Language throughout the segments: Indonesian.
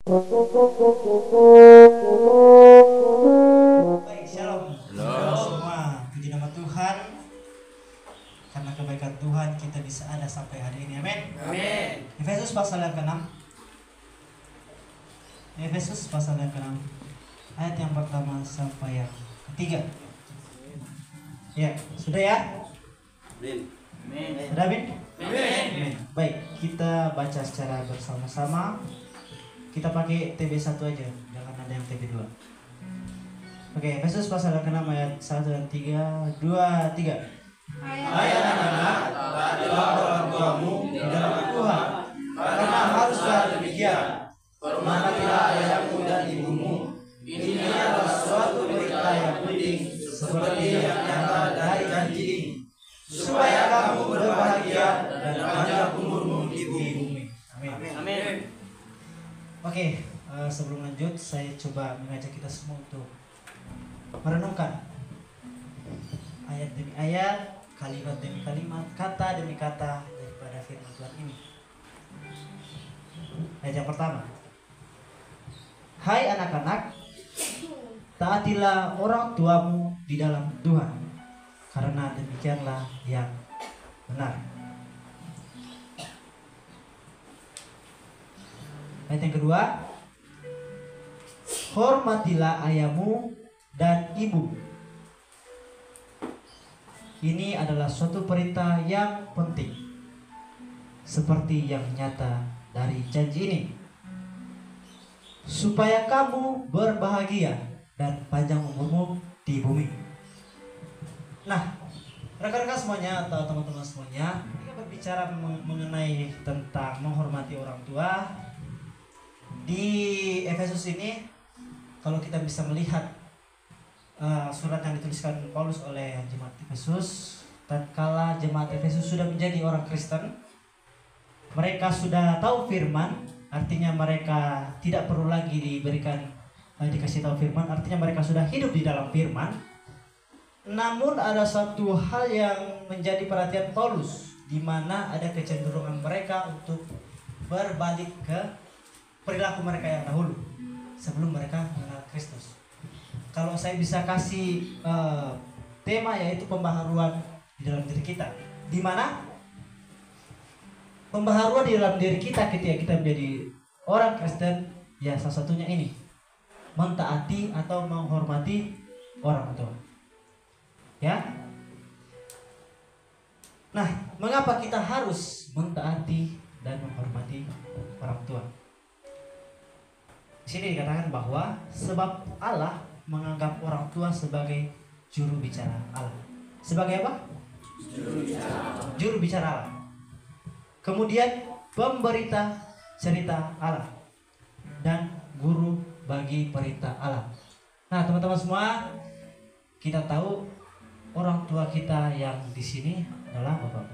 Baik, shalom. Shalom semua. Puji nama Tuhan. Karena kebaikan Tuhan kita bisa ada sampai hari ini. Amin. Amin. Efesus pasal yang ke-6. Efesus pasal yang ke-6. Ayat yang pertama sampai yang ketiga. Ya, sudah ya? Amin. Sudah, Amin? Amin. Baik, kita baca secara bersama-sama. Kita pakai TB1 aja, jangan ada yang TB2. Oke, Efesus pasal yang ke-6 ayat 1 dan 3, 2, 3. Hai anak-anak, taatilah orang tuamu di dalam Tuhan, karena haruslah demikian. Hormatilah ayahmu dan ibumu. Ini adalah suatu berita yang penting, seperti yang nyata dari janji ini, supaya kamu berbahagia dan panjang umurmu di bumi. Amin. Amin. Oke, sebelum lanjut, saya coba mengajak kita semua untuk merenungkan ayat demi ayat, kalimat demi kalimat, kata demi kata daripada firman Tuhan ini. Ayat yang pertama. Hai anak-anak, taatilah orang tuamu di dalam Tuhan, karena demikianlah yang benar. Ayat yang kedua. Hormatilah ayahmu dan ibu. Ini adalah suatu perintah yang penting, seperti yang nyata dari janji ini, supaya kamu berbahagia dan panjang umurmu di bumi. Nah, rekan-rekan semuanya atau teman-teman semuanya, kita berbicara mengenai tentang menghormati orang tua. Di Efesus ini, kalau kita bisa melihat surat yang dituliskan Paulus oleh jemaat Efesus, tatkala jemaat Efesus sudah menjadi orang Kristen, mereka sudah tahu firman, artinya mereka tidak perlu lagi dikasih tahu firman, artinya mereka sudah hidup di dalam firman. Namun ada satu hal yang menjadi perhatian Paulus, di mana ada kecenderungan mereka untuk berbalik ke perilaku mereka yang dahulu sebelum mereka mengenal Kristus. Kalau saya bisa kasih tema, yaitu pembaharuan di dalam diri kita, di mana pembaharuan di dalam diri kita ketika kita menjadi orang Kristen, ya salah satunya ini, mentaati atau menghormati orang tua. Ya. Nah, mengapa kita harus mentaati dan menghormati orang tua? Di sini dikatakan bahwa sebab Allah menganggap orang tua sebagai juru bicara Allah. Sebagai apa? Juru bicara Allah. Kemudian pemberita cerita Allah dan guru bagi perintah Allah. Nah, teman-teman semua, kita tahu orang tua kita yang di sini adalah Bapak,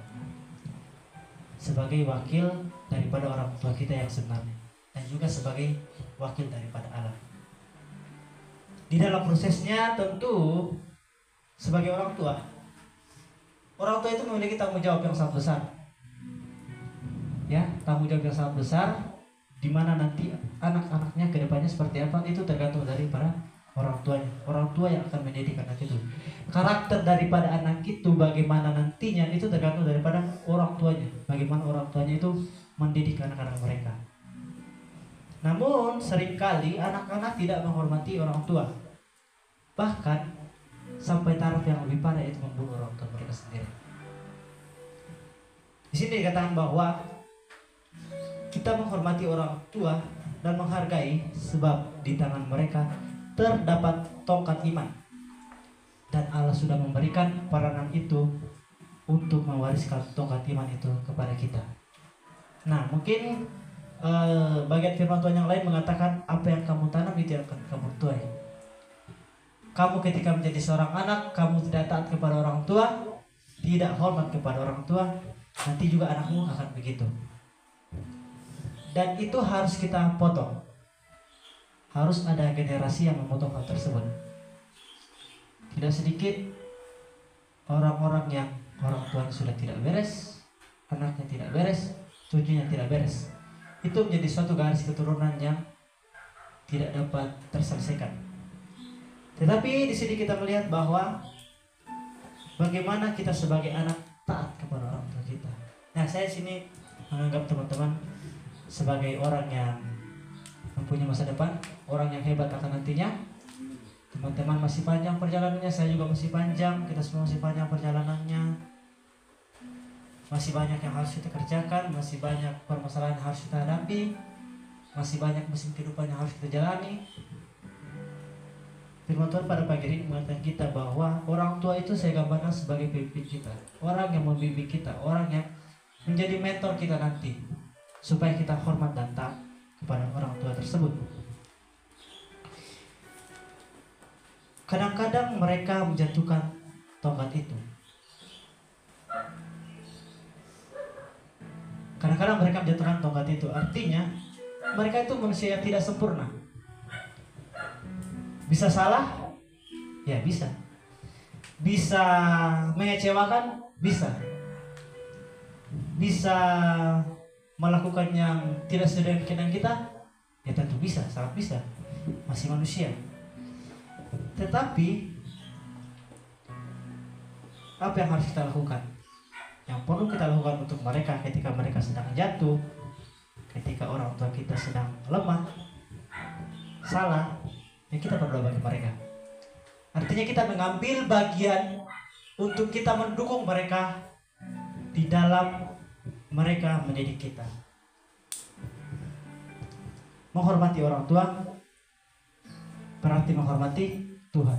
sebagai wakil daripada orang tua kita yang sebenarnya, dan juga sebagai wakil daripada Allah. Di dalam prosesnya tentu sebagai orang tua itu memiliki tanggung jawab yang sangat besar. Ya, tanggung jawab yang sangat besar, di mana nanti anak-anaknya ke depannya seperti apa itu tergantung daripada orang tuanya. Orang tua yang akan mendidik anak itu. Karakter daripada anak itu bagaimana nantinya itu tergantung daripada orang tuanya. Bagaimana orang tuanya itu mendidik anak-anak mereka. Namun seringkali anak-anak tidak menghormati orang tua, bahkan sampai taraf yang lebih parah, yaitu membunuh orang tua mereka sendiri. Di sini dikatakan bahwa kita menghormati orang tua dan menghargai, sebab di tangan mereka terdapat tongkat iman, dan Allah sudah memberikan peranan itu untuk mewariskan tongkat iman itu kepada kita. Nah, mungkin bagian firman Tuhan yang lain mengatakan, apa yang kamu tanam itu yang akan kamu tuai. Kamu ketika menjadi seorang anak, kamu tidak taat kepada orang tua, tidak hormat kepada orang tua, nanti juga anakmu akan begitu. Dan itu harus kita potong. Harus ada generasi yang memotong hal tersebut. Tidak sedikit orang-orang yang orang tuanya sudah tidak beres, anaknya tidak beres, cucunya tidak beres. Itu menjadi suatu garis keturunan yang tidak dapat terselesaikan. Tetapi di sini kita melihat bahwa bagaimana kita sebagai anak taat kepada orang tua kita. Nah, saya sini menganggap teman-teman sebagai orang yang mempunyai masa depan, orang yang hebat akan nantinya. Teman-teman masih panjang perjalanannya, saya juga masih panjang, kita semua masih panjang perjalanannya. Masih banyak yang harus kita kerjakan, masih banyak permasalahan yang harus kita hadapi, masih banyak musim kehidupan yang harus kita jalani. Firman Tuhan pada pagi ini mengatakan kita bahwa orang tua itu saya gambarkan sebagai pemimpin kita, orang yang membimbing kita, orang yang menjadi mentor kita nanti, supaya kita hormat dan taat kepada orang tua tersebut. Kadang-kadang mereka menjatuhkan tongkat itu. Kadang-kadang mereka menjatuhkan tongkat itu, artinya mereka itu manusia yang tidak sempurna. Bisa salah? Ya bisa. Bisa mengecewakan? Bisa. Bisa melakukan yang tidak sesuai dengan keinginan kita? Ya tentu bisa, sangat bisa. Masih manusia. Tetapi apa yang harus kita lakukan? Yang perlu kita lakukan untuk mereka ketika mereka sedang jatuh, ketika orang tua kita sedang lemah, salah, ya kita berdoa bagi mereka. Artinya kita mengambil bagian untuk kita mendukung mereka di dalam mereka mendidik kita. Menghormati orang tua berarti menghormati Tuhan.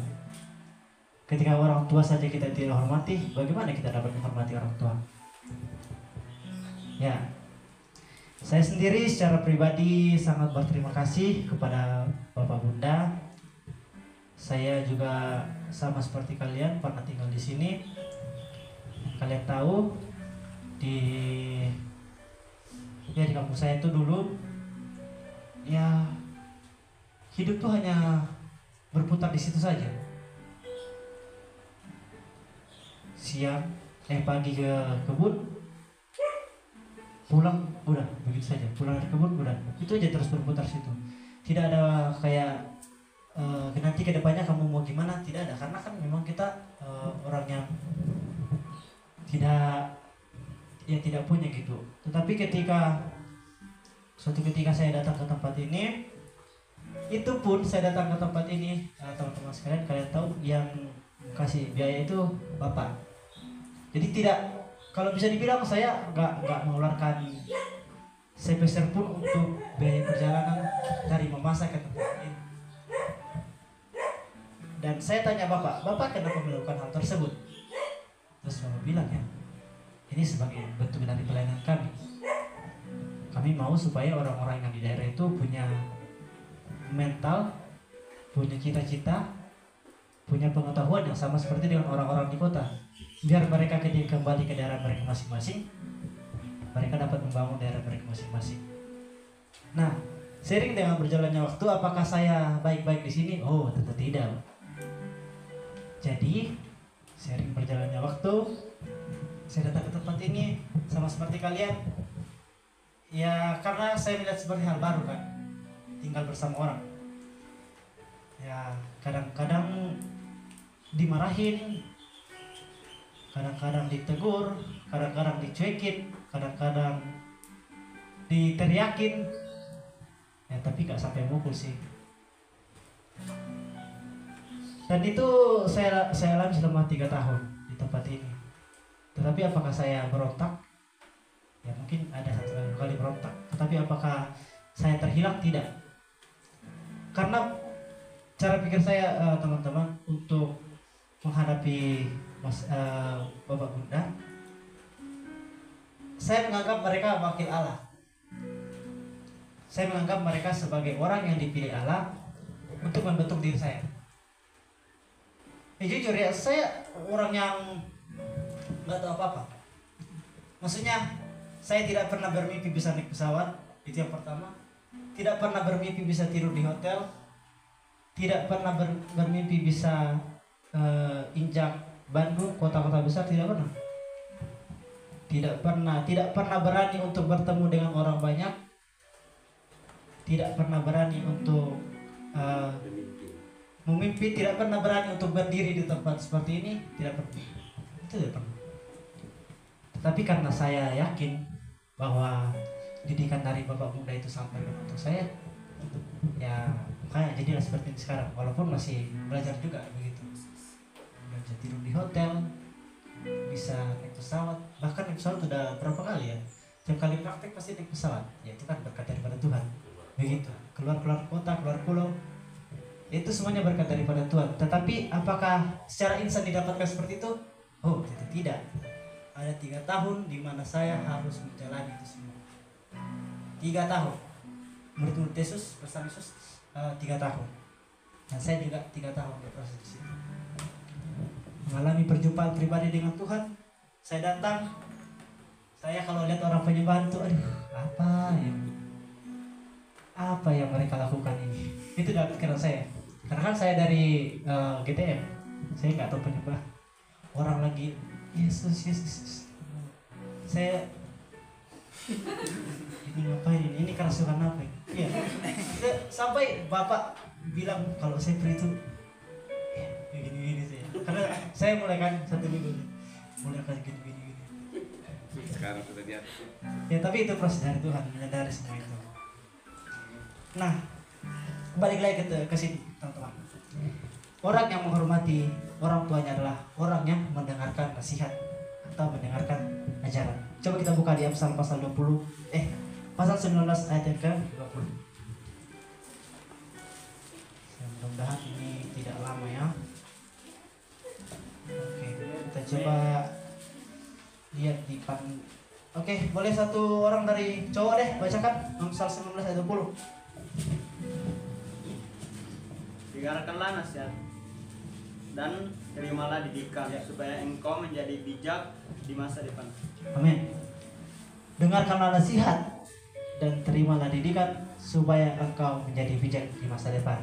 Ketika orang tua saja kita tidak hormati, bagaimana kita dapat menghormati orang tua? Ya, saya sendiri secara pribadi sangat berterima kasih kepada Bapak Bunda. Saya juga sama seperti kalian pernah tinggal di sini. Kalian tahu di kampung saya itu dulu ya hidup tuh hanya berputar di situ saja. Pagi ke kebun, pulang udah begitu saja. Pulang dari kebun udah itu aja, terus berputar situ. Tidak ada kayak nanti kedepannya kamu mau gimana, tidak ada, karena kan memang kita orang yang tidak punya gitu. Tetapi suatu ketika saya datang ke tempat ini, itu pun saya datang ke tempat ini, teman-teman sekalian, kalian tahu yang kasih biaya itu Bapak. Jadi tidak, kalau bisa dibilang saya nggak mengeluarkan sepeser pun untuk biaya perjalanan dari memasak ke tempat ini. Dan saya tanya Bapak kenapa melakukan hal tersebut? Terus Bapak bilang ya, ini sebagai bentuk dari pelayanan kami. Kami mau supaya orang-orang yang di daerah itu punya mental, punya cita-cita, punya pengetahuan yang sama seperti dengan orang-orang di kota. Biar mereka ketika kembali ke daerah mereka masing-masing, mereka dapat membangun daerah mereka masing-masing. Nah, seiring dengan berjalannya waktu, apakah saya baik-baik di sini? Oh, tentu tidak. Jadi, seiring berjalannya waktu, saya datang ke tempat ini sama seperti kalian. Ya, karena saya melihat seperti hal baru kan, tinggal bersama orang. Ya, kadang-kadang dimarahin, kadang-kadang ditegur, kadang-kadang dicuekin, kadang-kadang diteriakin. Ya, tapi gak sampai mukul sih. Dan itu saya alami selama 3 tahun di tempat ini. Tetapi apakah saya berontak? Ya mungkin ada 1 kali berontak. Tetapi apakah saya terhilang? Tidak. Karena cara pikir saya teman-teman untuk menghadapi Bapak Bunda, saya menganggap mereka wakil Allah. Saya menganggap mereka sebagai orang yang dipilih Allah untuk membentuk diri saya. Jujur ya, saya orang yang nggak tahu apa-apa. Maksudnya, saya tidak pernah bermimpi bisa naik pesawat, itu yang pertama. Tidak pernah bermimpi bisa tidur di hotel. Tidak pernah bermimpi bisa injak Bandung, kota-kota besar, tidak pernah. Tidak pernah berani untuk bertemu dengan orang banyak. Tidak pernah berani untuk memimpin, tidak pernah berani untuk berdiri di tempat seperti ini, tidak pernah. Itu tidak pernah. Tetapi karena saya yakin bahwa didikan dari Bapak Muda itu sampai untuk saya, ya makanya jadilah seperti ini sekarang. Walaupun masih belajar juga begitu. Belajar tidur di hotel, bisa naik pesawat, bahkan naik pesawat udah berapa kali ya? Tiap kali praktek pasti naik pesawat. Ya itu kan berkat daripada Tuhan. Begitu. Keluar kota, keluar pulau, itu semuanya berkat daripada Tuhan. Tetapi apakah secara insan didapatkan seperti itu? Oh, itu tidak. Ada 3 tahun di mana saya harus menjalani itu semua. 3 tahun. Murid-murid Yesus bersama Yesus 3 tahun. Dan saya juga 3 tahun berproses di situ. Mengalami perjumpaan pribadi dengan Tuhan. Saya datang. Saya kalau lihat orang penyembahan itu, aduh, apa yang mereka lakukan ini? Itu dalam pikiran saya. Karena kan saya dari GTM, saya nggak tahu penyembah. Orang lagi Yesus. Saya ini ngapain ini? Ini kerasukan apa? Iya. Sampai Bapak bilang kalau saya itu gini saya. Karena saya mulai kan 1 minggu mulai kan gini. Sekarang sudah di atas. Ya tapi itu proses dari Tuhan, menyadari semua itu. Nah, balik lagi ke sini teman-teman. Orang yang menghormati orang tuanya adalah orang yang mendengarkan nasihat atau mendengarkan ajaran. Coba kita buka di Amsal pasal 20, pasal 19 ayat yang ke-20. Mudah-mudahan ini tidak lama ya. Oke, kita coba lihat di Oke, boleh satu orang dari cowok deh bacakan Amsal 19 ayat 20. Dengarkanlah nasihat dan terimalah didikan supaya engkau menjadi bijak di masa depan. Amin. Dengarkanlah nasihat dan terimalah didikan supaya engkau menjadi bijak di masa depan.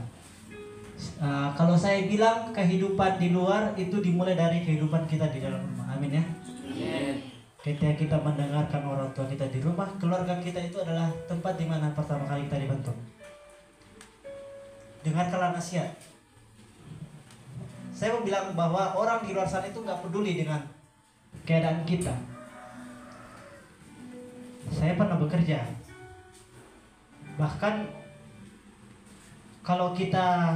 Kalau saya bilang kehidupan di luar itu dimulai dari kehidupan kita di dalam rumah. Amin ya. Amin. Ketika kita mendengarkan orang tua kita di rumah, keluarga kita itu adalah tempat di mana pertama kali kita dibentuk. Dengarkanlah nasihat. Saya mau bilang bahwa orang di luar sana itu nggak peduli dengan keadaan kita. Saya pernah bekerja. Bahkan kalau kita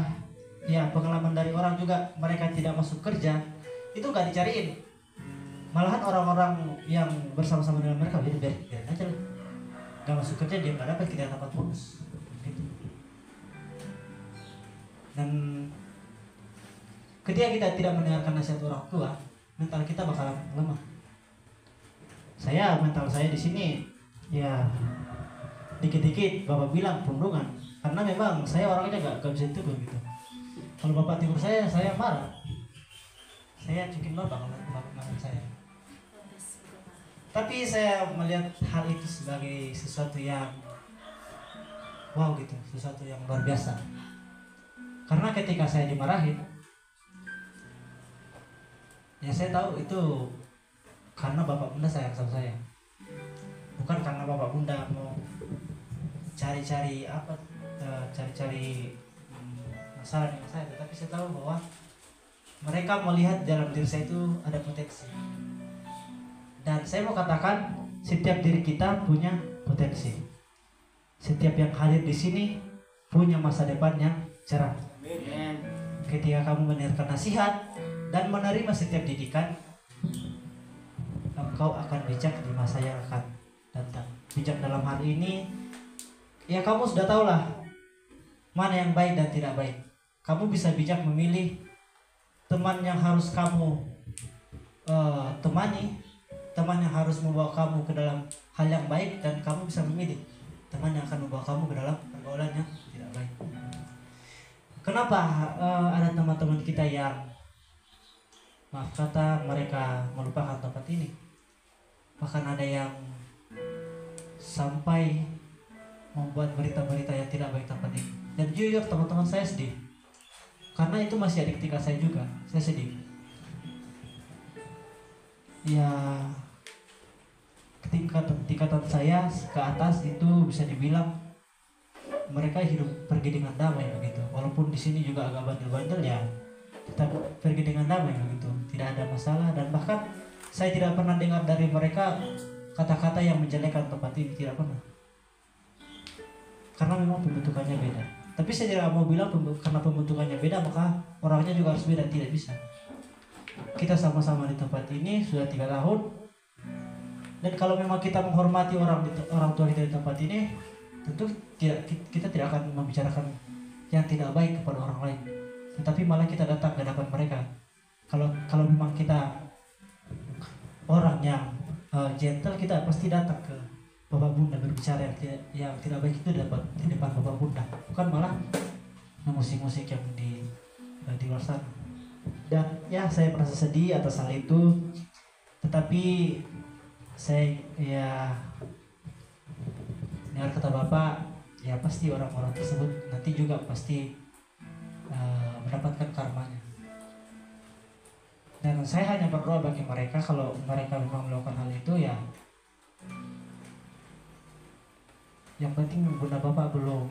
pengalaman dari orang juga, mereka tidak masuk kerja, itu nggak dicariin. Malahan orang-orang yang bersama-sama dengan mereka biarin aja lah. Nggak masuk kerja dia nggak dapat, kita dapat bonus. Gitu. Dan ketika kita tidak mendengarkan nasihat orang tua, mental kita bakalan lemah. Mental saya di sini ya dikit-dikit Bapak bilang perundungan, karena memang saya orangnya gak bisa tegur gitu. Kalau Bapak tegur saya marah. Saya cukin Bapak kalau Bapak marah saya. Tapi saya melihat hal itu sebagai sesuatu yang wow gitu, sesuatu yang luar biasa. Karena ketika saya dimarahin, ya saya tahu itu karena Bapak Bunda sayang sama saya. Bukan karena Bapak Bunda mau cari-cari masalah dengan saya, tetapi saya tahu bahwa mereka melihat dalam diri saya itu ada potensi. Dan saya mau katakan, setiap diri kita punya potensi. Setiap yang hadir di sini punya masa depan yang cerah. Amin. Ketika kamu mendengarkan nasihat dan menerima setiap didikan, engkau akan bijak di masa yang akan datang. Bijak dalam hal ini, ya kamu sudah tahulah mana yang baik dan tidak baik. Kamu bisa bijak memilih teman yang harus kamu temani, teman yang harus membawa kamu ke dalam hal yang baik, dan kamu bisa memilih teman yang akan membawa kamu ke dalam pergaulan yang tidak baik. Kenapa ada teman-teman kita yang maaf kata mereka melupakan tempat ini? Bahkan ada yang sampai membuat berita-berita yang tidak baik tempat ini. Dan jujur teman-teman, saya sedih. Karena itu masih ada ketika saya juga, saya sedih. Ya tingkatan saya ke atas itu bisa dibilang mereka hidup pergi dengan damai begitu. Walaupun walaupun di sini juga agak bandel-bandel ya tetap pergi dengan damai begitu, tidak ada masalah. Dan bahkan saya tidak pernah dengar dari mereka kata-kata yang menjelekkan tempat ini, tidak pernah, karena memang pembentukannya beda. Tapi saya tidak mau bilang karena pembentukannya beda maka orangnya juga harus beda, tidak bisa. Kita sama-sama di tempat ini sudah 3 tahun, dan kalau memang kita menghormati orang tua kita di tempat ini, tentu kita tidak akan membicarakan yang tidak baik kepada orang lain, tetapi malah kita datang ke hadapan mereka. Kalau memang kita orang yang gentle, kita pasti datang ke bapak bunda berbicara yang tidak baik itu di depan bapak bunda, bukan malah musik-musik yang di luar sana. Dan ya saya merasa sedih atas hal itu, tetapi saya ya dengar kata bapak, ya pasti orang-orang tersebut nanti juga pasti mendapatkan karmanya. Dan saya hanya berdoa bagi mereka, kalau mereka memang melakukan hal itu ya yang penting bunda bapak belum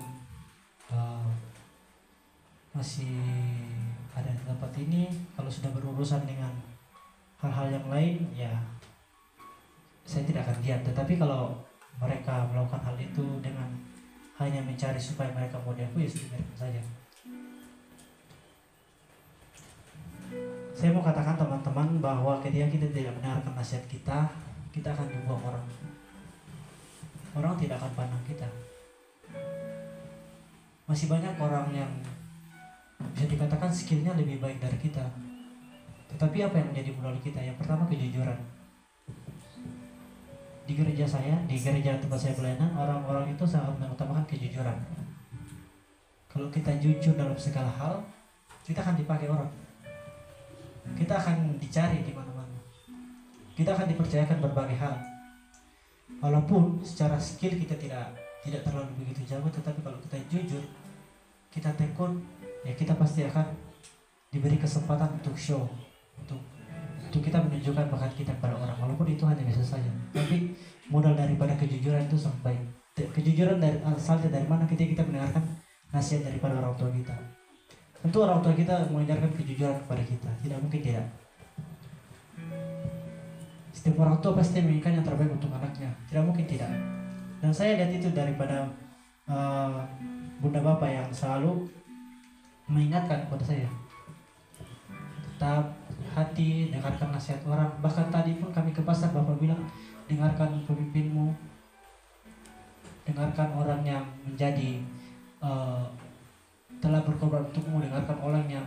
masih ada di tempat ini. Kalau sudah berurusan dengan hal-hal yang lain ya saya tidak akan diam. Tetapi kalau mereka melakukan hal itu dengan hanya mencari supaya mereka mau diakui, ya sudah saja. Saya mau katakan teman-teman bahwa ketika kita tidak mendengarkan nasihat kita akan dibuang orang. Orang tidak akan pandang kita. Masih banyak orang yang bisa dikatakan skillnya lebih baik dari kita, tetapi apa yang menjadi modal kita? Yang pertama, kejujuran. Di gereja saya, di gereja tempat saya pelayanan, orang-orang itu sangat mengutamakan kejujuran. Kalau kita jujur dalam segala hal, kita akan dipakai orang. Kita akan dicari di mana-mana. Kita akan dipercayakan berbagai hal. Walaupun secara skill kita tidak terlalu begitu jago, tetapi kalau kita jujur, kita tekun, ya kita pasti akan diberi kesempatan untuk show, untuk kita menunjukkan bakat kita kepada orang, walaupun itu hanya biasa saja. Tapi modal daripada kejujuran itu sangat baik. Kejujuran asalnya dari mana? Ketika kita mendengarkan nasihat daripada orang tua kita. Tentu orang tua kita mengajarkan kejujuran kepada kita, tidak mungkin tidak. Setiap orang tua pasti menginginkan yang terbaik untuk anaknya, tidak mungkin tidak. Dan saya lihat itu daripada bunda bapak yang selalu mengingatkan kepada saya, tetap hati, dengarkan nasihat orang. Bahkan tadi pun kami ke pasar, bapak bilang dengarkan pemimpinmu, dengarkan orang yang menjadi telah berkorban untukmu, dengarkan orang yang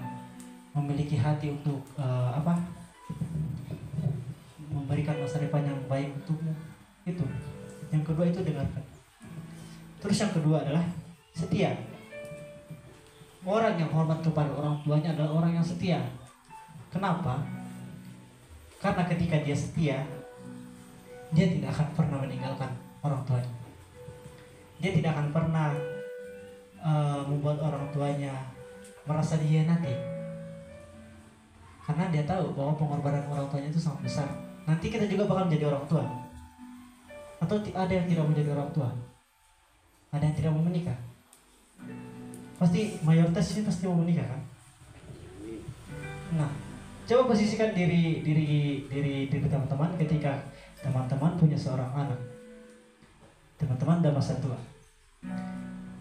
memiliki hati untuk memberikan masa depan yang baik untukmu. Itu yang kedua, itu dengarkan. Terus yang kedua adalah setia. Orang yang hormat kepada orang tuanya adalah orang yang setia. Kenapa? Karena ketika dia setia, dia tidak akan pernah meninggalkan orang tuanya. Dia tidak akan pernah membuat orang tuanya merasa dihianati. Karena dia tahu bahwa pengorbanan orang tuanya itu sangat besar. Nanti kita juga bakal menjadi orang tua. Atau ada yang tidak menjadi orang tua? Ada yang tidak mau menikah? Pasti mayoritas ini pasti mau menikah kan? Nah, coba posisikan diri teman-teman ketika teman-teman punya seorang anak. Teman-teman udah masa tua.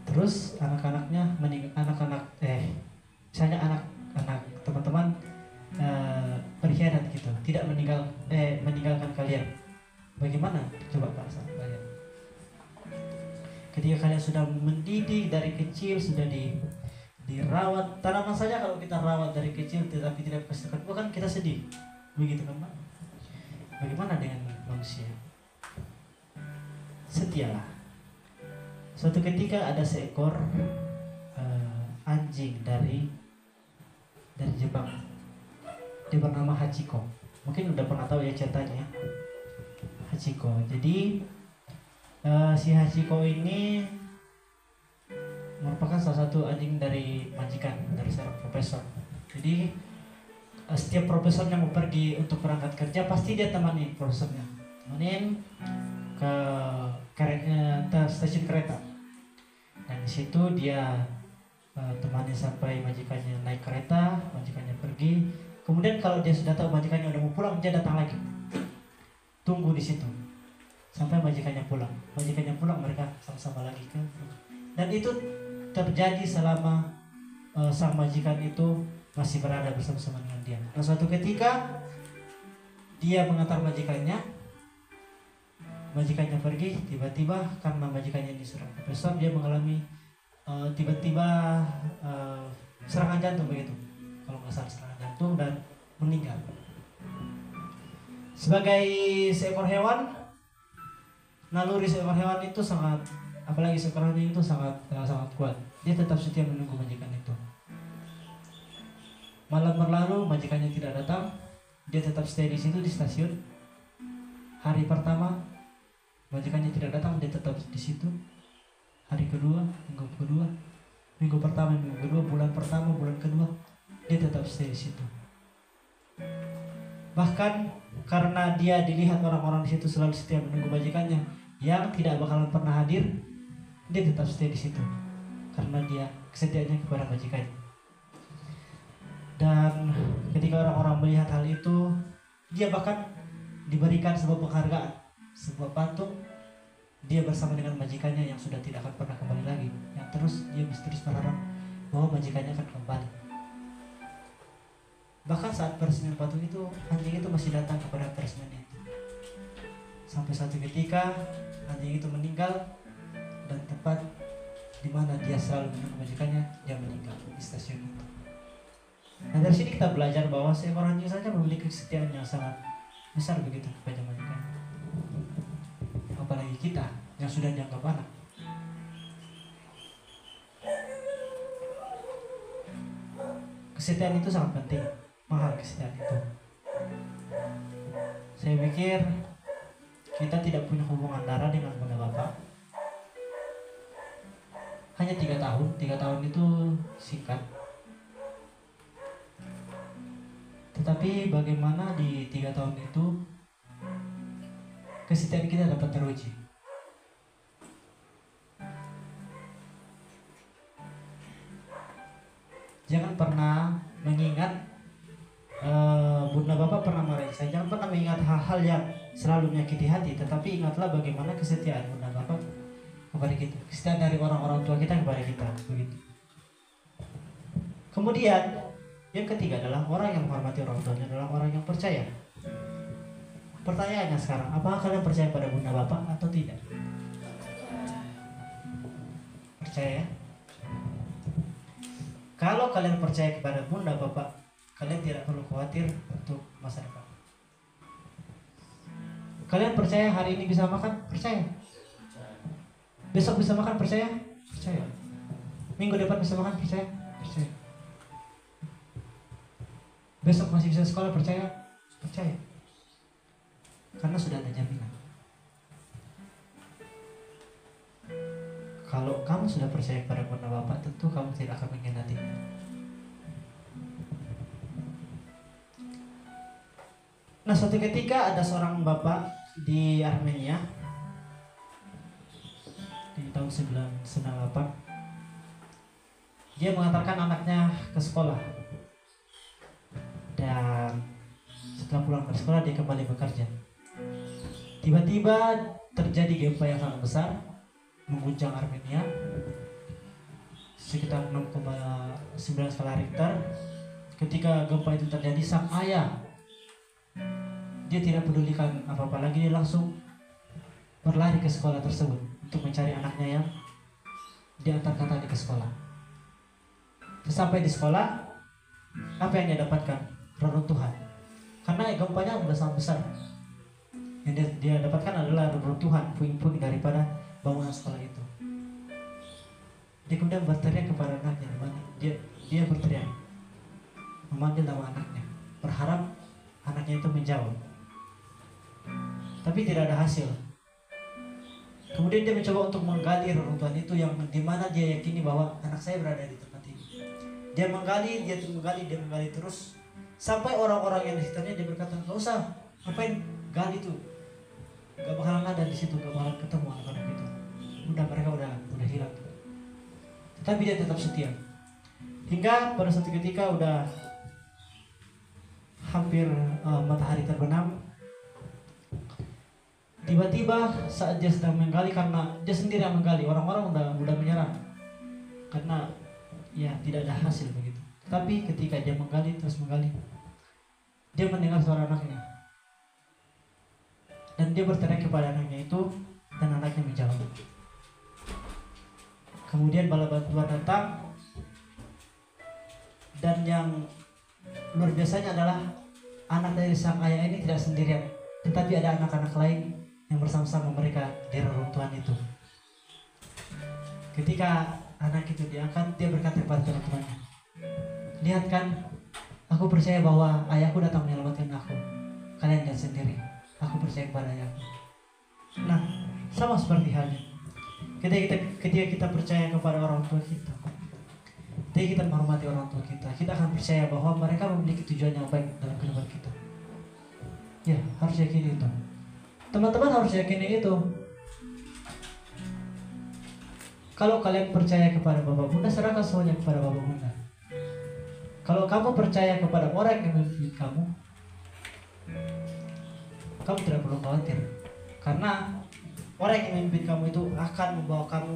Terus anak-anaknya misalnya anak teman-teman berkhianat gitu, tidak meninggalkan kalian. Bagaimana coba perasaan kalian? Ketika kalian sudah mendidik dari kecil, sudah dirawat, tanaman saja kalau kita rawat dari kecil tetapi tidak kasih kedua kan kita sedih, begitu kan Pak? Bagaimana dengan manusia? Setialah. Suatu ketika ada seekor anjing dari Jepang. Dia bernama Hachiko. Mungkin udah pernah tahu ya ceritanya. Hachiko. Jadi si Hachiko ini merupakan salah satu anjing dari majikan, dari seorang profesor. Jadi setiap profesor yang mau pergi untuk berangkat kerja pasti dia temani profesornya, temenin ke stasiun kereta. Dan di situ dia temani hanya sampai majikannya naik kereta, majikannya pergi. Kemudian kalau dia sudah tahu majikannya udah mau pulang, dia datang lagi. Tunggu di situ sampai majikannya pulang. Majikannya pulang, mereka sama-sama lagi ke. Dan itu terjadi selama sang majikan itu masih berada bersama-sama dengan dia. Nah, suatu ketika dia mengantar majikannya pergi, tiba-tiba karena majikannya ini seorang profesor, dia mengalami tiba-tiba serangan jantung begitu, kalau nggak salah serangan jantung, dan meninggal. Sebagai seekor hewan, naluri seekor hewan itu sangat, apalagi seekor hewan itu sangat kuat. Dia tetap setia menunggu majikan itu. Malam berlalu, majikannya tidak datang, dia tetap stay di situ di stasiun. Hari pertama majikannya tidak datang, dia tetap di situ. Hari kedua, minggu pertama, minggu kedua, bulan pertama, bulan kedua, dia tetap stay di situ. Bahkan karena dia dilihat orang-orang di situ selalu setia menunggu majikannya yang tidak bakalan pernah hadir, dia tetap stay di situ karena dia kesetiaannya kepada majikannya. Dan ketika orang-orang melihat hal itu, dia bahkan diberikan sebuah penghargaan, sebuah patung. Dia bersama dengan majikannya yang sudah tidak akan pernah kembali lagi, yang dia terus berharap bahwa majikannya akan kembali. Bahkan saat peresmian patung itu, anjing itu masih datang kepada peresmian itu. Sampai satu ketika anjing itu meninggal, dan tepat di mana dia selalu menunggu majikannya, dia meninggal di stasiun itu. Nah, dari sini kita belajar bahwa seekor anjing saja memiliki kesetiaan yang sangat besar begitu kepada majikannya. Apalagi kita yang sudah dianggap anak. Kesetiaan itu sangat penting, mahal kesetiaan itu. Saya pikir kita tidak punya hubungan darah dengan bunda bapak. Hanya 3 tahun, 3 tahun itu singkat. Tetapi bagaimana di 3 tahun itu kesetiaan kita dapat teruji. Jangan pernah mengingat bunda bapak pernah marahin saya. Jangan pernah mengingat hal-hal yang selalu menyakiti hati. Tetapi ingatlah bagaimana kesetiaan bunda bapak kepada kita, kesetiaan dari orang-orang tua kita kepada kita, begitu. Kemudian yang ketiga adalah orang yang menghormati orang tuanya adalah orang yang percaya. Pertanyaannya sekarang, apakah kalian percaya pada bunda bapak atau tidak? Percaya? Kalau kalian percaya kepada bunda bapak, kalian tidak perlu khawatir untuk masa depan. Kalian percaya hari ini bisa makan? Percaya. Besok bisa makan? Percaya? Percaya. Minggu depan bisa makan? Percaya? Percaya. Besok masih bisa sekolah? Percaya? Percaya. Karena sudah ada jaminan. Kalau kamu sudah percaya pada bunda bapak, tentu kamu tidak akan mengkhianatinya. Nah, suatu ketika ada seorang bapak di Armenia di tahun 1998. Dia mengantarkan anaknya ke sekolah, dan setelah pulang dari sekolah dia kembali bekerja. Tiba-tiba terjadi gempa yang sangat besar mengguncang Armenia sekitar 6,9 skala Richter. Ketika gempa itu terjadi, sang ayah dia tidak pedulikan apa-apa lagi, dia langsung berlari ke sekolah tersebut untuk mencari anaknya yang diantarkan tadi ke sekolah. Sampai di sekolah, apa yang dia dapatkan? Reruntuhan. Karena gempanya sudah sangat besar. Yang dia dapatkan adalah reruntuhan, puing-puing daripada bangunan sekolah itu. Dia kemudian berteriak kepada anaknya. Dia berteriak, memanggil nama anaknya, berharap anaknya itu menjawab. Tapi tidak ada hasil. Kemudian dia mencoba untuk menggali reruntuhan itu yang dimana dia yakini bahwa anak saya berada di tempat ini. Dia menggali terus sampai orang-orang yang di sekitarnya dia berkata, "Gak usah, ngapain gali itu? Gak bakalan ada di situ, gak bakalan ketemu anak-anak itu. Mereka udah hilang." Tetapi dia tetap setia. Hingga pada suatu ketika udah hampir matahari terbenam, tiba-tiba saat dia sedang menggali, karena dia sendiri yang menggali, orang-orang udah menyerah karena ya tidak ada hasil begitu. Tapi ketika dia menggali terus menggali, dia mendengar suara anaknya dan dia berteriak kepada anaknya itu, dan anaknya menjawab. Kemudian bala bantuan datang, dan yang luar biasanya adalah anak dari sang ayah ini tidak sendirian, tetapi ada anak-anak lain yang bersama-sama mereka di reruntuhan itu. Ketika anak itu diangkat, dia berkata kepada teman-temannya, "Lihat kan, aku percaya bahwa ayahku datang menyelamatkan aku. Kalian lihat sendiri, aku percaya kepada ayahku." Nah, sama seperti halnya ketika kita percaya kepada orang tua kita, ketika kita menghormati orang tua kita akan percaya bahwa mereka memiliki tujuan yang baik dalam kehidupan kita. Ya, harus yakini itu. Teman-teman harus yakini itu. Kalau kalian percaya kepada Bapak Bunda, serahkan semuanya kepada Bapak Bunda. Kalau kamu percaya kepada orang yang memimpin kamu tidak perlu khawatir, karena orang yang memimpin kamu itu akan membawa kamu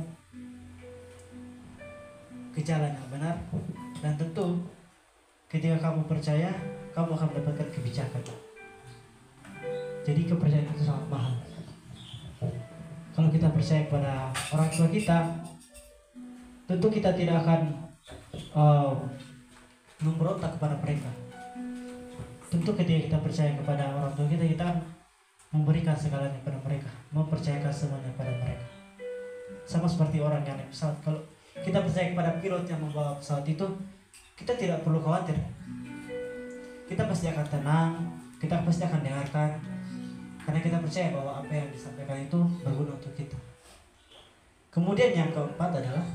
ke jalan yang benar, dan tentu ketika kamu percaya, kamu akan mendapatkan kebijakan. Jadi kepercayaan itu sangat mahal. Kalau kita percaya kepada orang tua kita, tentu kita tidak akan memberontak kepada mereka. Tentu ketika kita percaya kepada orang tua kita akan memberikan segalanya kepada mereka, mempercayakan semuanya kepada mereka. Sama seperti orang yang naik pesawat. Kalau kita percaya kepada pilot yang membawa pesawat itu, kita tidak perlu khawatir. Kita pasti akan tenang, kita pasti akan dengarkan, karena kita percaya bahwa apa yang disampaikan itu berguna untuk kita. Kemudian yang keempat adalah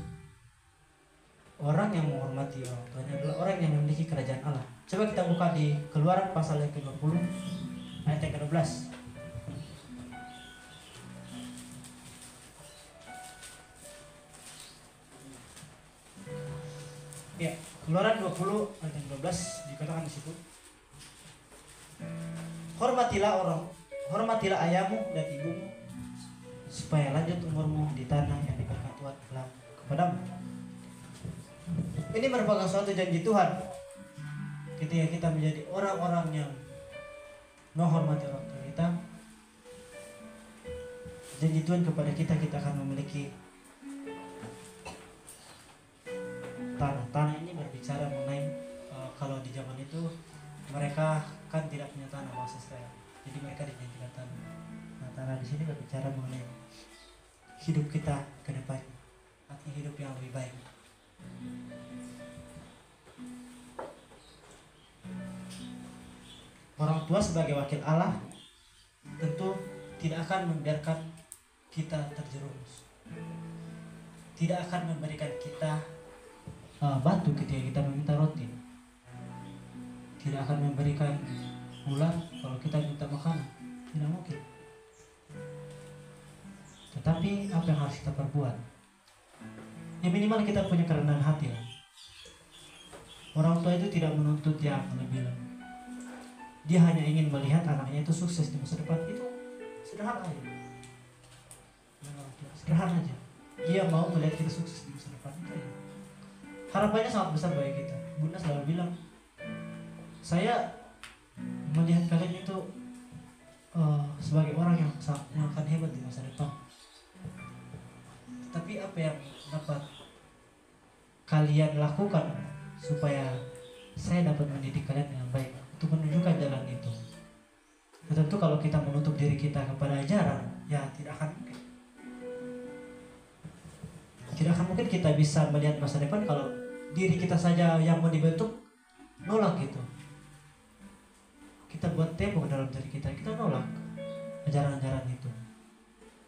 orang yang menghormati orang tuanya adalah orang yang memiliki kerajaan Allah. Coba kita buka di Keluaran pasal yang ke-20 ayat yang ke-12. Ya, Keluaran 20 ayat yang 12 dikatakan di situ. Hormatilah ayahmu dan ibumu, supaya lanjut umurmu di tanah yang diberikan Tuhan Allah kepadamu. Ini merupakan suatu janji Tuhan. Ketika kita menjadi orang-orang yang menghormati orang tua kita, janji Tuhan kepada kita akan memiliki tanah. Tanah ini berbicara mengenai kalau di zaman itu mereka kan tidak punya tanah bangsa Israel, jadi mereka dijanjikan tanah. Nah, tanah di sini berbicara mengenai hidup kita ke depan, artinya hidup yang lebih baik. Orang tua sebagai wakil Allah tentu tidak akan membiarkan kita terjerumus, tidak akan memberikan kita batu ketika kita meminta roti, tidak akan memberikan ular kalau kita minta makanan, tidak mungkin. Tetapi apa yang harus kita perbuat? Ya minimal kita punya kerendahan hati. Orang tua itu tidak menuntut yang lebih. Dia hanya ingin melihat anaknya itu sukses di masa depan. Itu sederhana aja. Sederhana aja. Dia mau melihat kita sukses di masa depan, itu aja. Harapannya sangat besar bagi kita. Bunda selalu bilang, saya melihat kalian itu sebagai orang yang akan hebat di masa depan. Tapi apa yang dapat kalian lakukan supaya saya dapat mendidik kalian dengan baik, untuk menunjukkan jalan itu. Nah, tentu kalau kita menutup diri kita kepada ajaran, ya tidak akan mungkin. Tidak akan mungkin kita bisa melihat masa depan kalau diri kita saja yang mau dibentuk nolak gitu. Kita buat tembok dalam diri kita nolak ajaran-ajaran itu.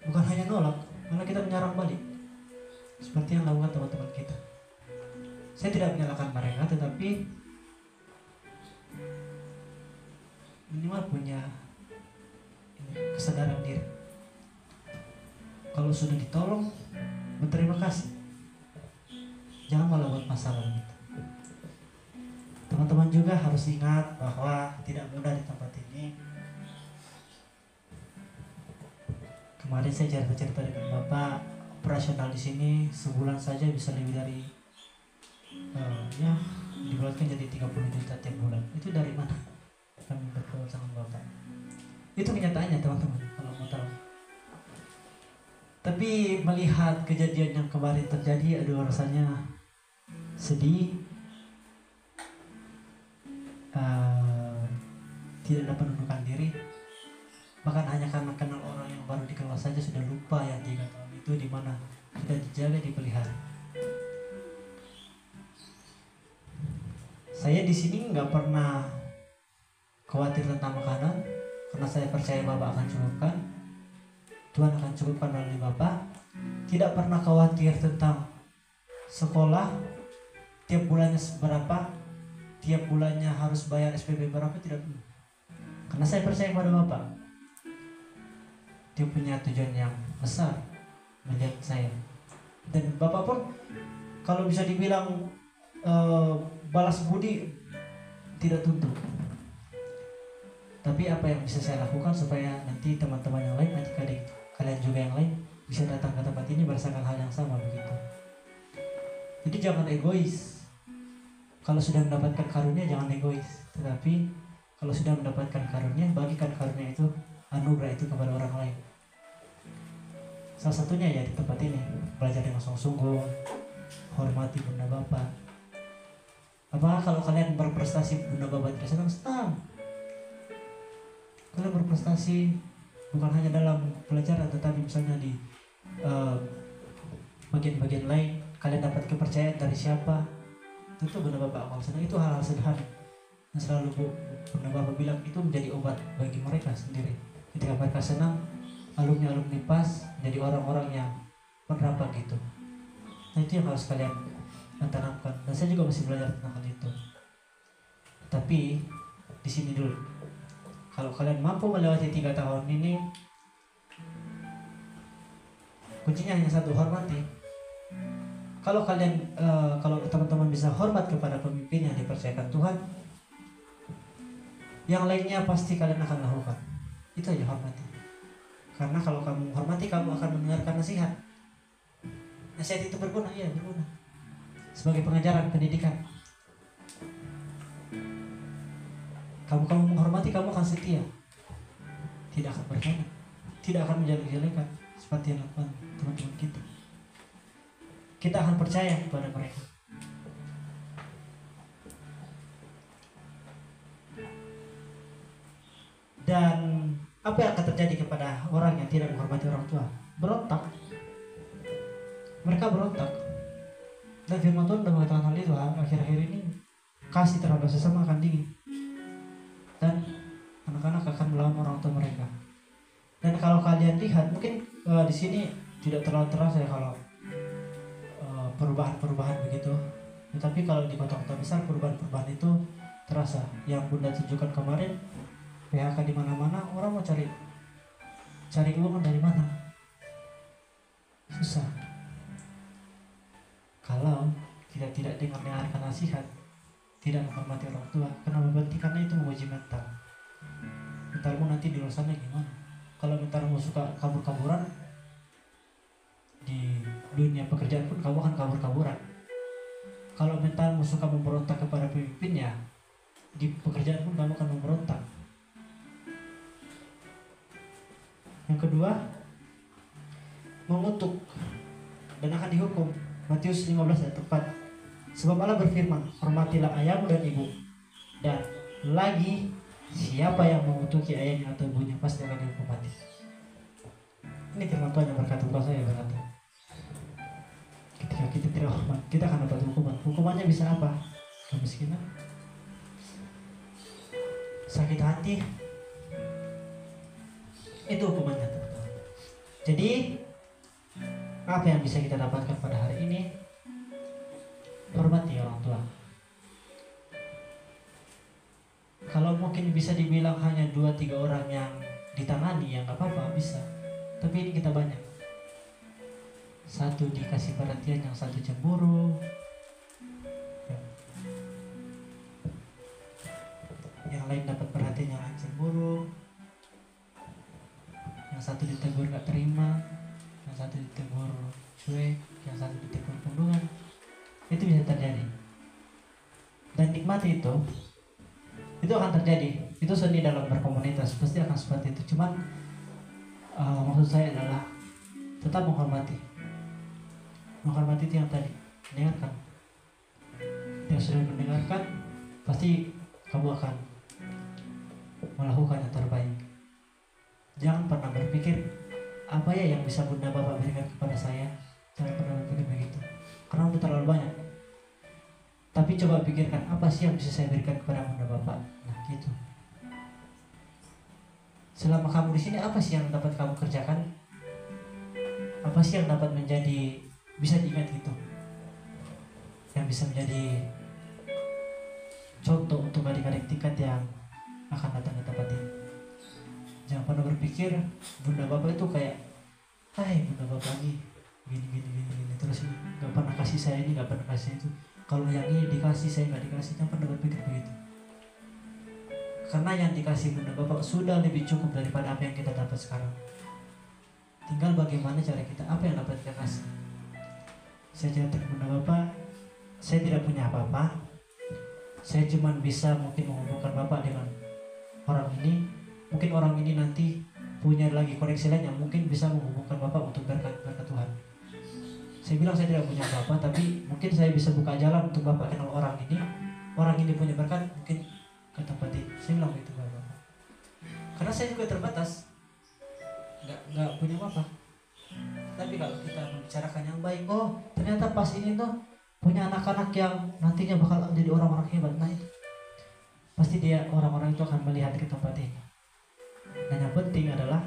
Bukan hanya nolak, malah kita menyerang balik, seperti yang lakukan teman-teman kita. Saya tidak menyalahkan mereka, tetapi minimal punya kesadaran diri. Kalau sudah ditolong, berterima kasih. Jangan malah buat masalah gitu. Teman-teman juga harus ingat bahwa tidak mudah di tempat ini. Kemarin saya cerita-cerita dengan Bapak, operasional di sini sebulan saja bisa lebih dari ya dibulatkan jadi 30 juta tiap bulan. Itu dari mana? Kami berdoa sama Bapak. Itu kenyataannya teman-teman kalau mau tahu. Tapi melihat kejadian yang kemarin terjadi, aduh rasanya sedih. Tidak dapat menentukan diri. Bahkan hanya karena kenal orang yang baru dikenal saja sudah lupa yang 3 tahun itu di mana sudah dijaga, dipelihara. Saya di sini nggak pernah khawatir tentang makanan karena saya percaya Bapak akan cukupkan. Tuhan akan cukupkan melalui Bapak. Tidak pernah khawatir tentang sekolah, tiap bulannya berapa, tiap bulannya harus bayar SPP berapa, tidak perlu. Karena saya percaya pada Bapak. Dia punya tujuan yang besar melihat saya. Dan Bapak pun kalau bisa dibilang balas budi tidak tuntut. Tapi apa yang bisa saya lakukan supaya nanti teman-teman yang lain, adik-adik kalian juga yang lain bisa datang ke tempat ini merasakan hal yang sama begitu. Jadi jangan egois. Kalau sudah mendapatkan karunia jangan egois. Tetapi kalau sudah mendapatkan karunia, bagikan karunia itu, anugerah itu kepada orang lain. Salah satunya ya di tempat ini, belajar dengan sungguh-sungguh, hormati bunda bapak. Apakah kalau kalian berprestasi bunda bapak tidak senang? Kalian berprestasi bukan hanya dalam pelajaran, tetapi misalnya di bagian-bagian lain, kalian dapat kepercayaan dari siapa? Tentu bunda bapak akan senang. Itu hal-hal sederhana yang selalu bunda bapak bilang itu menjadi obat bagi mereka sendiri. Ketika mereka senang, alumni PAS jadi orang-orang yang penerapan gitu. Nah itu yang harus kalian tanamkan. Dan saya juga masih belajar tentang hal itu. Tapi di sini dulu, kalau kalian mampu melewati 3 tahun ini, kuncinya hanya satu, hormati. Kalau kalian, kalau teman-teman bisa hormat kepada pemimpin yang dipercayakan Tuhan, yang lainnya pasti kalian akan lakukan. Itu aja, hormati. Karena kalau kamu hormati, kamu akan mendengarkan nasihat. Nasihat itu berguna, iya berguna. Sebagai pengajaran pendidikan. Kamu menghormati, kamu akan setia. Tidak akan berkhianat, tidak akan menjelek-jelekan seperti yang lakukan teman-teman kita. Kita akan percaya kepada mereka. Dan apa yang akan terjadi kepada orang yang tidak menghormati orang tua? Berontak. Mereka berontak. Dan firman Tuhan sudah mengatakan hal itu. Akhir-akhir ini kasih terhadap sesama akan dingin. Dan anak-anak akan melawan orang tua mereka. Dan kalau kalian lihat, mungkin di sini tidak terlalu terasa ya kalau perubahan-perubahan begitu. Tetapi kalau di kota-kota besar perubahan-perubahan itu terasa. Yang Bunda tunjukkan kemarin, PHK di mana-mana, orang mau cari uang dari mana? Susah. Kalau kita tidak dengarkan nasihat, tidak menghormati orang tua, kenapa berarti? Karena itu menguji mental. Mentalmu nanti di luar sana gimana? Kalau mentalmu suka kabur-kaburan, di dunia pekerjaan pun kamu akan kabur-kaburan. Kalau mentalmu suka memberontak kepada pemimpinnya, di pekerjaan pun kamu akan memberontak. Yang kedua, mengutuk dan akan dihukum. Matius 15 ayat 4. Sebab Allah berfirman, hormatilah ayahmu dan ibu. Dan lagi, siapa yang mengutuki ayahnya atau ibunya pasti akan dihukum mati. Ini firman Tuhan yang berkata, bukan saya yang berkata. Ketika kita tidak hormat, kita akan dapat hukuman. Hukumannya bisa apa? Kemiskinan, sakit hati. Itu hukumannya, teman-teman. Jadi apa yang bisa kita dapatkan pada hari ini? Hormati orang tua. Kalau mungkin bisa dibilang hanya 2-3 orang yang ditangani, ya nggak apa-apa, bisa. Tapi ini kita banyak. Satu dikasih perhatian, yang satu cemburu. yang lain dapat perhatian, yang lain cemburu, yang satu ditegur gak terima, yang satu ditegur cuek, yang satu ditegur pundungan. Itu bisa terjadi, dan nikmati itu akan terjadi. Itu seni dalam berkomunitas, pasti akan seperti itu. Cuman maksud saya adalah tetap menghormati itu yang tadi, dengarkan. Yang sudah mendengarkan, pasti kamu akan melakukan yang terbaik. Jangan pernah berpikir apa ya yang bisa Bunda Bapak berikan kepada saya. Jangan pernah berpikir begitu, karena udah terlalu banyak. Tapi coba pikirkan, apa sih yang bisa saya berikan kepada Bunda Bapak. Nah gitu. Selama kamu di sini, apa sih yang dapat kamu kerjakan? Apa sih yang dapat menjadi bisa diingat gitu, yang bisa menjadi contoh untuk adik-adik tingkat yang akan datang ke tempat ini. Jangan pernah berpikir Bunda Bapak itu kayak, hai Bunda Bapak lagi gini terus ini nggak pernah kasih saya ini, nggak pernah kasih itu. Kalau yang ini dikasih, saya nggak dikasih. Jangan pernah berpikir begitu, karena yang dikasih Bunda Bapak sudah lebih cukup daripada apa yang kita dapat sekarang. Tinggal bagaimana cara kita, apa yang dapat kita kasih. Saya cerita ke Bunda Bapak, saya tidak punya apa-apa. Saya cuma bisa mungkin menghubungkan Bapak dengan orang ini. Mungkin orang ini nanti punya lagi koneksi lain yang mungkin bisa menghubungkan Bapak untuk berkat Tuhan. Saya bilang saya tidak punya apa-apa, tapi mungkin saya bisa buka jalan untuk Bapak kenal orang ini. Orang ini punya berkat, mungkin ke tempat ini. Saya bilang begitu Bapak. Karena saya juga terbatas, nggak punya apa-apa. Tapi kalau kita membicarakan yang baik, oh ternyata pas ini tuh punya anak-anak yang nantinya bakal jadi orang-orang hebat. Nah itu pasti dia, orang-orang itu akan melihat ke tempat ini. Dan yang penting adalah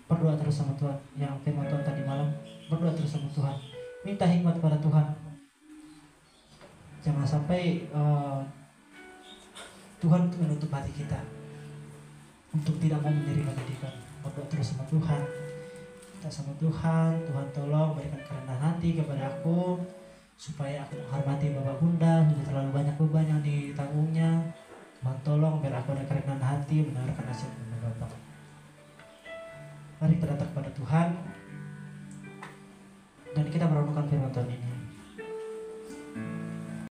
berdoa terus sama Tuhan. Yang firman Tuhan tadi malam, berdoa terus sama Tuhan, minta hikmat pada Tuhan. Jangan sampai Tuhan itu menutup hati kita untuk tidak mau menerima didikan. Berdoa terus sama Tuhan, minta sama Tuhan, Tuhan tolong berikan kerendahan hati kepada aku, supaya aku menghormati Bapak Bunda. Sudah terlalu banyak beban yang ditanggungnya. Tuhan tolong biar aku ada kerendahan hati mendengarkan nasihat Bunda Bapak. Mari kita datang kepada Tuhan dan kita merenungkan firman Tuhan ini.